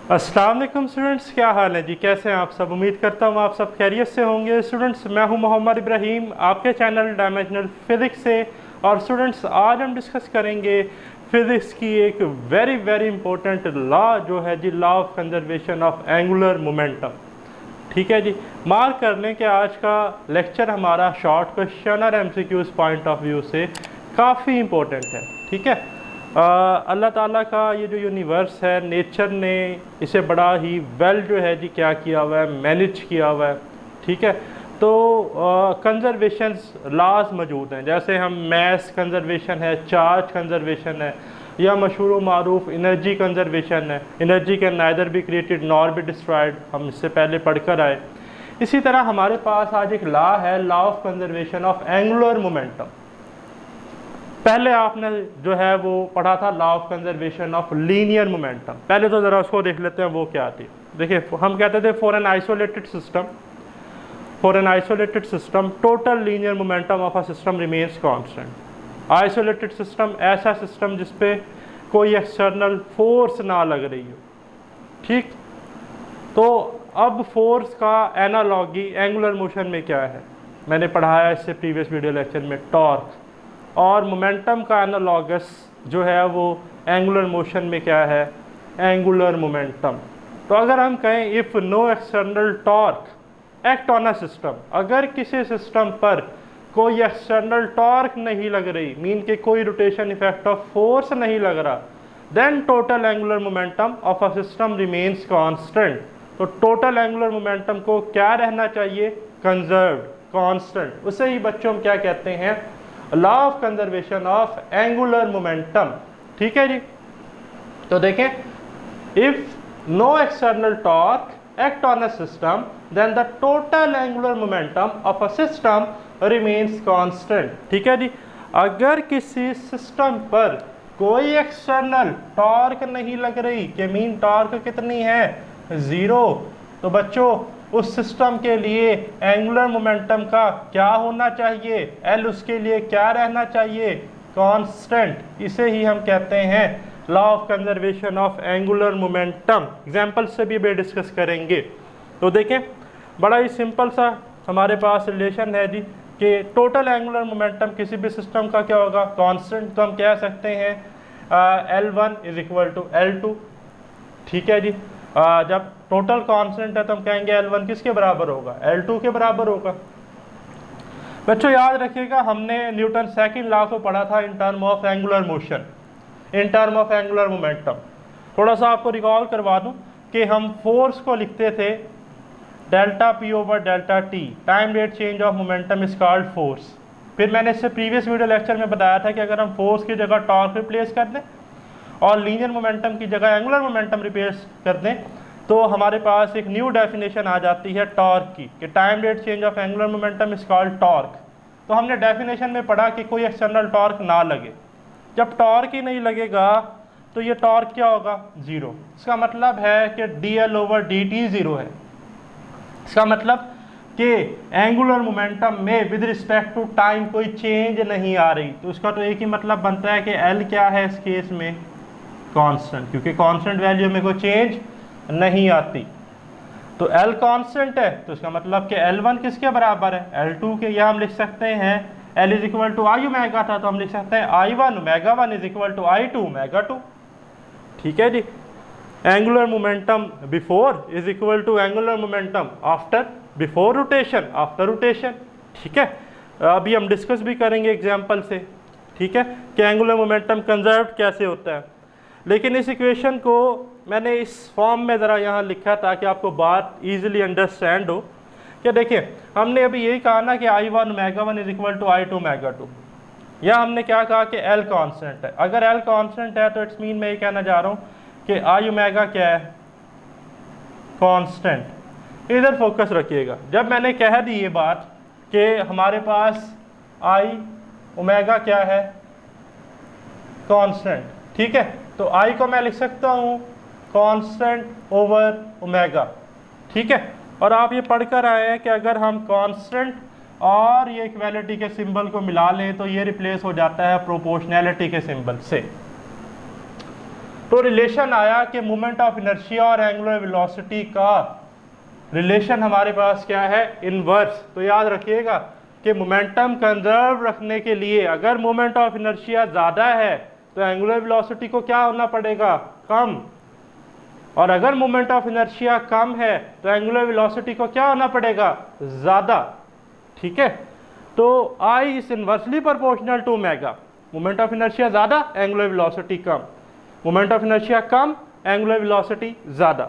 अस्सलाम वालेकुम स्टूडेंट्स, क्या हाल है जी? कैसे हैं आप सब? उम्मीद करता हूँ आप सब खैरियत से होंगे। स्टूडेंट्स, मैं हूँ मोहम्मद इब्राहिम आपके चैनल डायमेंशनल फिज़िक्स से। और स्टूडेंट्स, आज हम डिस्कस करेंगे फिज़िक्स की एक वेरी इंपॉर्टेंट लॉ जो है जी, law of conservation of angular momentum. ठीक है जी, मार्क कर लें कि आज का लेक्चर हमारा शॉर्ट क्वेश्चन और एमसीक्यूज़ पॉइंट ऑफ व्यू से काफ़ी इम्पोर्टेंट है। ठीक है, अल्लाह ताला का ये जो यूनिवर्स है, नेचर ने इसे बड़ा ही वेल जो है जी क्या किया हुआ है, मैनेज किया हुआ है। ठीक है, तो कंजर्वेशन लॉज मौजूद हैं, जैसे हम मैस कंजर्वेशन है, चार्ज कंजर्वेशन है, या मशहूर मारूफ एनर्जी कंजर्वेशन है। Energy can neither be created nor be destroyed, हम इससे पहले पढ़कर आए। इसी तरह हमारे पास आज एक लॉ है, law of conservation of angular momentum. पहले आपने जो है वो पढ़ा था law of conservation of linear momentum. पहले तो ज़रा उसको देख लेते हैं वो क्या थी। देखिए, हम कहते थे for an isolated system total linear momentum of a system remains constant. Isolated system ऐसा सिस्टम जिस पे कोई एक्सटर्नल फोर्स ना लग रही हो। ठीक, तो अब फोर्स का एनालॉगी एंगुलर मोशन में क्या है, मैंने पढ़ाया इससे प्रीवियस वीडियो लेक्चर में, टॉर्क। और मोमेंटम का एनालॉगस जो है वो एंगुलर मोशन में क्या है, एंगुलर मोमेंटम। तो अगर हम कहें if no external torque act on a system, अगर किसी सिस्टम पर कोई एक्सटर्नल टॉर्क नहीं लग रही, मीन के कोई रोटेशन इफेक्ट ऑफ फोर्स नहीं लग रहा, then total angular momentum of a system remains constant. तो टोटल एंगुलर मोमेंटम को क्या रहना चाहिए, कंजर्व्ड, कांस्टेंट। उसे ही बच्चों हम क्या कहते हैं, law of conservation of angular momentum. ठीक है जी, तो देखें, if no external torque act on a system then the total angular momentum of a system remains constant. ठीक है जी, अगर किसी सिस्टम पर कोई एक्सटर्नल टॉर्क नहीं लग रही, कि मीन टॉर्क कितनी है, ज़ीरो, तो बच्चों उस सिस्टम के लिए एंगुलर मोमेंटम का क्या होना चाहिए, एल उसके लिए क्या रहना चाहिए, कांस्टेंट। इसे ही हम कहते हैं law of conservation of angular momentum. Example से भी डिस्कस करेंगे। तो देखें, बड़ा ही सिंपल सा हमारे पास रिलेशन है जी, कि टोटल एंगुलर मोमेंटम किसी भी सिस्टम का क्या होगा, कांस्टेंट। तो हम कह सकते हैं L1 is equal to L2। ठीक है जी, जब टोटल कांस्टेंट है तो हम कहेंगे L1 किसके बराबर होगा, L2 के बराबर होगा। बच्चों याद रखिएगा, हमने न्यूटन सेकंड लॉ को पढ़ा था in term of angular motion, in term of angular momentum. थोड़ा सा आपको रिकॉल करवा दूं कि हम फोर्स को लिखते थे delta P over delta T, time rate change of momentum is called force. फिर मैंने इससे प्रीवियस वीडियो लेक्चर में बताया था कि अगर हम फोर्स की जगह टॉर्क रिप्लेस कर दें और लीनियर मोमेंटम की जगह एंगुलर मोमेंटम रिप्लेस कर दें, तो हमारे पास एक न्यू डेफिनेशन आ जाती है टॉर्क की, कि time rate change of angular momentum is called torque. तो हमने डेफिनेशन में पढ़ा कि कोई एक्सटर्नल टॉर्क ना लगे। जब टॉर्क ही नहीं लगेगा तो ये टॉर्क क्या होगा, ज़ीरो। इसका मतलब है कि dl ओवर dt ज़ीरो है। इसका मतलब कि एंगुलर मोमेंटम में विद रिस्पेक्ट टू टाइम कोई चेंज नहीं आ रही। तो इसका तो एक ही मतलब बनता है कि L क्या है इस केस में, कांस्टेंट, क्योंकि कांस्टेंट वैल्यू में कोई चेंज नहीं आती। तो L कांस्टेंट है, तो इसका मतलब कि L1 किसके बराबर है, L2 के। या हम लिख सकते हैं L is equal to I omega था, तो हम लिख सकते हैं I1 omega 1 is equal to I2 omega 2। ठीक है जी, angular momentum before is equal to angular momentum after, before rotation after rotation. ठीक है, अभी हम डिस्कस भी करेंगे एग्जांपल से। ठीक है, कि एंगुलर मोमेंटम कंजर्व्ड कैसे होता है। लेकिन इस इक्वेशन को मैंने इस फॉर्म में ज़रा यहाँ लिखा ताकि आपको बात ईजिली अंडरस्टैंड हो। कि देखिए, हमने अभी यही कहा ना कि I1 omega 1 is equal to I2 omega 2। या हमने क्या कहा कि L कांस्टेंट है। अगर L कांस्टेंट है तो इट्स मीन मैं ये कहना चाह रहा हूँ कि I ओमेगा क्या है, कांस्टेंट। इधर फोकस रखिएगा। जब मैंने कह दी ये बात कि हमारे पास I ओमेगा क्या है, कांस्टेंट, ठीक है, तो I को मैं लिख सकता हूँ कांस्टेंट ओवर ओमेगा। ठीक है, और आप ये पढ़कर आए हैं कि अगर हम कांस्टेंट और ये इक्वालिटी के सिंबल को मिला लें तो ये रिप्लेस हो जाता है प्रोपोर्शनैलिटी के सिंबल से। तो रिलेशन आया कि मोमेंट ऑफ इनर्शिया और एंगुलर वेलोसिटी का रिलेशन हमारे पास क्या है, इनवर्स। तो याद रखिएगा कि मोमेंटम कंजर्व रखने के लिए अगर मोमेंट ऑफ इनर्शिया ज़्यादा है तो एंगुलर वेलोसिटी को क्या होना पड़ेगा, कम। और अगर मोमेंट ऑफ इनर्शिया कम है तो एंगुलर वेलोसिटी को क्या होना पड़ेगा, ज़्यादा। ठीक है, तो I is inversely proportional to omega. Moment of inertia ज़्यादा, एंगुलर वेलोसिटी कम। मोमेंट ऑफ इनर्शिया कम, एंगुलर वेलोसिटी ज़्यादा।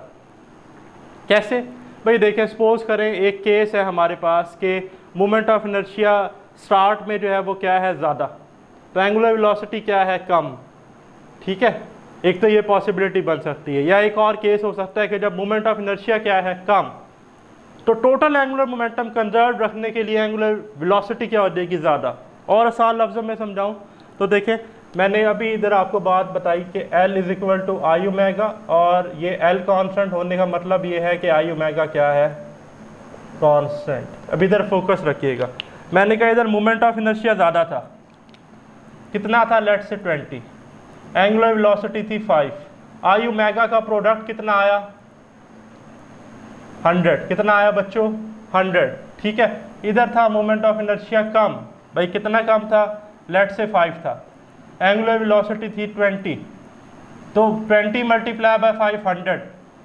कैसे भाई, देखें, सपोज करें एक केस है हमारे पास कि मोमेंट ऑफ इनर्शिया स्टार्ट में जो है वो क्या है, ज़्यादा, तो एंगुलर वेलोसिटी क्या है, कम। ठीक है, एक तो ये पॉसिबिलिटी बन सकती है। या एक और केस हो सकता है कि जब मोमेंट ऑफ इनर्शिया क्या है, कम, तो टोटल एंगुलर मोमेंटम कंजर्व रखने के लिए एंगुलर वेलोसिटी क्या हो जाएगी, ज़्यादा। और आसान लफ्ज़ों में समझाऊं तो देखें, मैंने अभी इधर आपको बात बताई कि L is equal to I omega, और ये L कांस्टेंट होने का मतलब ये है कि आई ओमेगा क्या है, कांस्टेंट। अब इधर फोकस रखिएगा, मैंने कहा इधर मोमेंट ऑफ इनर्शिया ज़्यादा था, कितना था, लेट से 20, एंगुलर वेलोसिटी थी 5, आई ओमेगा का प्रोडक्ट कितना आया, 100। कितना आया बच्चों, 100। ठीक है, इधर था मोमेंट ऑफ इनर्शिया कम, भाई कितना कम था, लेट से 5 था, एंगुलर वेलोसिटी थी 20, तो 20 multiply by 500,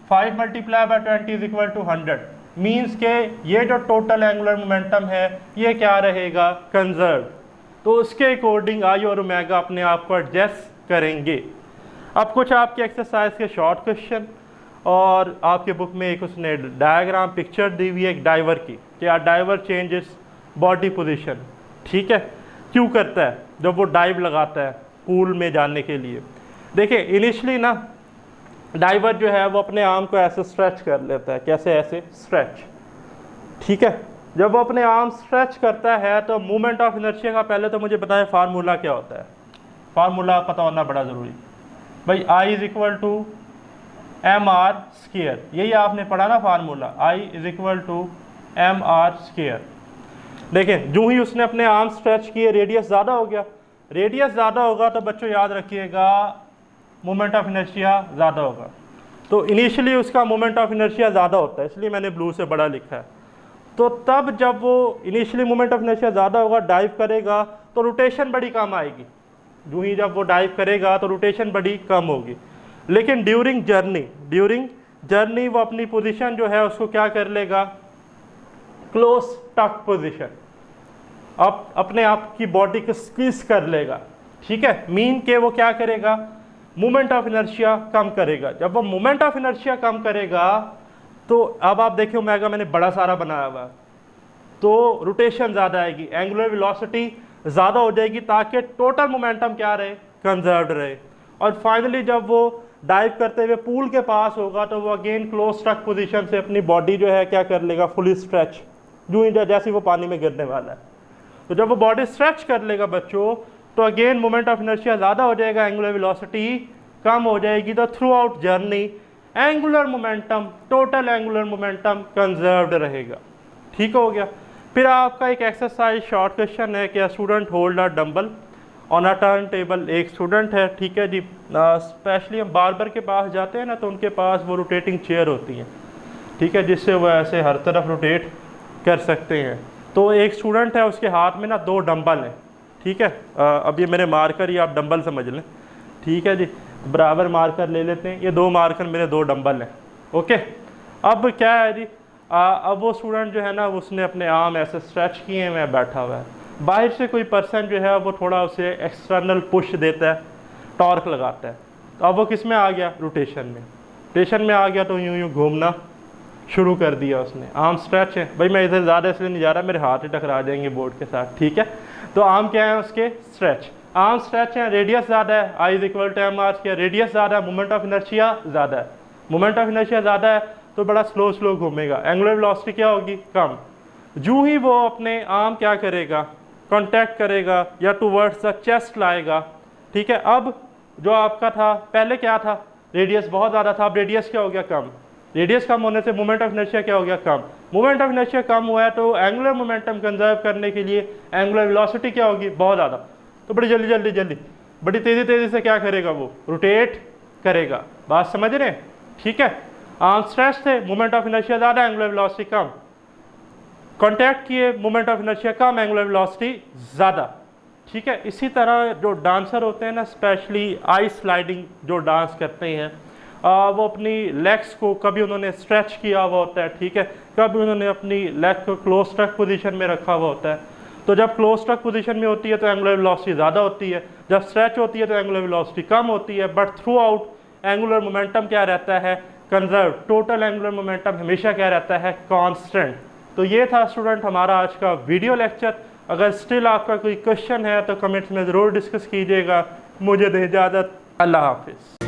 5 multiply by 20 is equal to 100। Means के ये जो टोटल एंगुलर मोमेंटम है ये क्या रहेगा, कंजर्व। तो उसके अकॉर्डिंग आई और ओमेगा अपने आप को एडजस्ट करेंगे। अब कुछ आपके एक्सरसाइज के शॉर्ट क्वेश्चन, और आपके बुक में एक उसने डायग्राम पिक्चर दी हुई है एक डाइवर की, कि डाइवर चेंजेस बॉडी पोजीशन। ठीक है, क्यों करता है, जब वो डाइव लगाता है पूल में जाने के लिए। देखिए इनिशियली ना डाइवर जो है वो अपने आर्म को ऐसे स्ट्रेच कर लेता है, कैसे, ऐसे स्ट्रेच। ठीक है, जब वो अपने आर्म स्ट्रेच करता है तो मूवमेंट ऑफ इनर्शिया का पहले तो मुझे बताएं फार्मूला क्या होता है। फार्मूला पता होना बड़ा ज़रूरी भाई, I is equal to M R square, यही आपने पढ़ा ना formula, I is equal to M R square. देखें जो ही उसने अपने आर्म स्ट्रेच किए रेडियस ज़्यादा हो गया, रेडियस ज़्यादा होगा तो बच्चों याद रखिएगा मोमेंट ऑफ इनर्शिया ज़्यादा होगा। तो इनिशियली उसका मोमेंट ऑफ इनर्शिया ज़्यादा होता है, इसलिए मैंने ब्लू से बड़ा लिखा है। तो तब जब वो इनिशियली मोमेंट ऑफ इनर्शिया ज़्यादा होगा, डाइव करेगा तो रोटेशन बड़ी कम आएगी। जो ही जब वो डाइव करेगा तो रोटेशन बड़ी कम होगी। लेकिन ड्यूरिंग जर्नी वो अपनी पोजीशन जो है उसको क्या कर लेगा, क्लोज टक पोजीशन, अब अपने आप की बॉडी को स्क्वीज कर लेगा। ठीक है, मीन के वो क्या करेगा, मोमेंट ऑफ इनर्शिया कम करेगा। जब वो मोमेंट ऑफ इनर्शिया कम करेगा तो अब आप देखिए ओमेगा मैंने बड़ा सारा बनाया हुआ है, तो रोटेशन ज़्यादा आएगी, एंगुलर वेलोसिटी ज़्यादा हो जाएगी, ताकि टोटल मोमेंटम क्या रहे, कंजर्व्ड रहे। और फाइनली जब वो डाइव करते हुए पूल के पास होगा तो वो अगेन क्लोज स्टक पोजीशन से अपनी बॉडी जो है क्या कर लेगा, फुली स्ट्रेच, जो ही जैसे वो पानी में गिरने वाला है। तो जब वो बॉडी स्ट्रेच कर लेगा बच्चों तो अगेन मोमेंट ऑफ इनर्शिया ज़्यादा हो जाएगा, एंगुलर वेलोसिटी कम हो जाएगी। तो through out journey angular momentum, total angular momentum conserved रहेगा। ठीक हो गया। फिर आपका एक एक्सरसाइज शॉर्ट क्वेश्चन है कि student hold a dumbbell on a turn table. एक स्टूडेंट है, ठीक है जी, स्पेशली हम बार्बर के पास जाते हैं ना तो उनके पास वो रोटेटिंग चेयर होती हैं, ठीक है, जिससे वो ऐसे हर तरफ रोटेट कर सकते हैं। तो एक स्टूडेंट है, उसके हाथ में ना 2 डंबल हैं। ठीक है, अब ये मेरे मार्कर ही आप डंबल समझ लें। ठीक है जी, बराबर मार्कर ले लेते हैं, ये 2 मार्कर मेरे 2 डंबल हैं। ओके, अब क्या है जी, अब वो स्टूडेंट जो है ना उसने अपने आर्म ऐसे स्ट्रेच किए हुए बैठा हुआ है, बाहर से कोई पर्सन जो है वो थोड़ा उसे एक्सटर्नल पुश देता है, टॉर्क लगाता है। तो अब वो किस में आ गया, रोटेशन में। रोटेशन में आ गया तो यूं यूं घूमना शुरू कर दिया उसने। आर्म स्ट्रेच है भाई, मैं इधर ज़्यादा इसलिए नहीं जा रहा, मेरे हाथ ही टकरा जाएंगे बोर्ड के साथ। ठीक है, तो आर्म क्या है उसके, स्ट्रेच, आर्म स्ट्रेच है, रेडियस ज़्यादा है, I is equal to M R square, radius ज़्यादा है, मोमेंट ऑफ इनर्शिया ज़्यादा है। मोमेंट ऑफ इनर्शिया ज़्यादा है तो बड़ा स्लो घूमेगा, एंगुलर वेलोसिटी क्या होगी, कम। जो ही वो अपने आर्म क्या करेगा, कॉन्टैक्ट करेगा या टूवर्ड्स द चेस्ट लाएगा। ठीक है, अब जो आपका था पहले क्या था, रेडियस बहुत ज़्यादा था, अब रेडियस क्या हो गया, कम। रेडियस कम होने से मोमेंट ऑफ इनर्शिया क्या हो गया, कम। मोमेंट ऑफ इनर्शिया कम हुआ है तो एंगुलर मोमेंटम कंजर्व करने के लिए एंगुलर वेलोसिटी क्या होगी, बहुत ज़्यादा। तो बड़ी जल्दी बड़ी तेज़ी से क्या करेगा वो, रोटेट करेगा। बात समझ रहे हैं? ठीक है, आर्म स्ट्रेच थे, मोमेंट ऑफ इनर्शिया ज़्यादा, एंगुलर वेलोसिटी कम। कॉन्टैक्ट किए, मोमेंट ऑफ इनर्शिया कम, एंगुलर वेलोसिटी ज़्यादा। ठीक है, इसी तरह जो डांसर होते हैं ना, स्पेशली आई स्लाइडिंग जो डांस करते हैं, वो अपनी लेग्स को कभी उन्होंने स्ट्रेच किया हुआ होता है, ठीक है, कभी उन्होंने अपनी लेग को क्लोज टक पोजीशन में रखा हुआ होता है। तो जब क्लोज टक पोजीशन में होती है तो एंगुलर वेलोसिटी ज़्यादा होती है, जब स्ट्रेच होती है तो एंगुलर वेलोसिटी कम होती है, but through out angular momentum क्या रहता है? कंजर्व। टोटल एंगुलर मोमेंटम हमेशा क्या रहता है? कांस्टेंट। तो ये था स्टूडेंट हमारा आज का वीडियो लेक्चर। अगर स्टिल आपका कोई क्वेश्चन है तो कमेंट्स में ज़रूर डिस्कस कीजिएगा। मुझे दे इजाज़त, अल्लाह हाफिज़।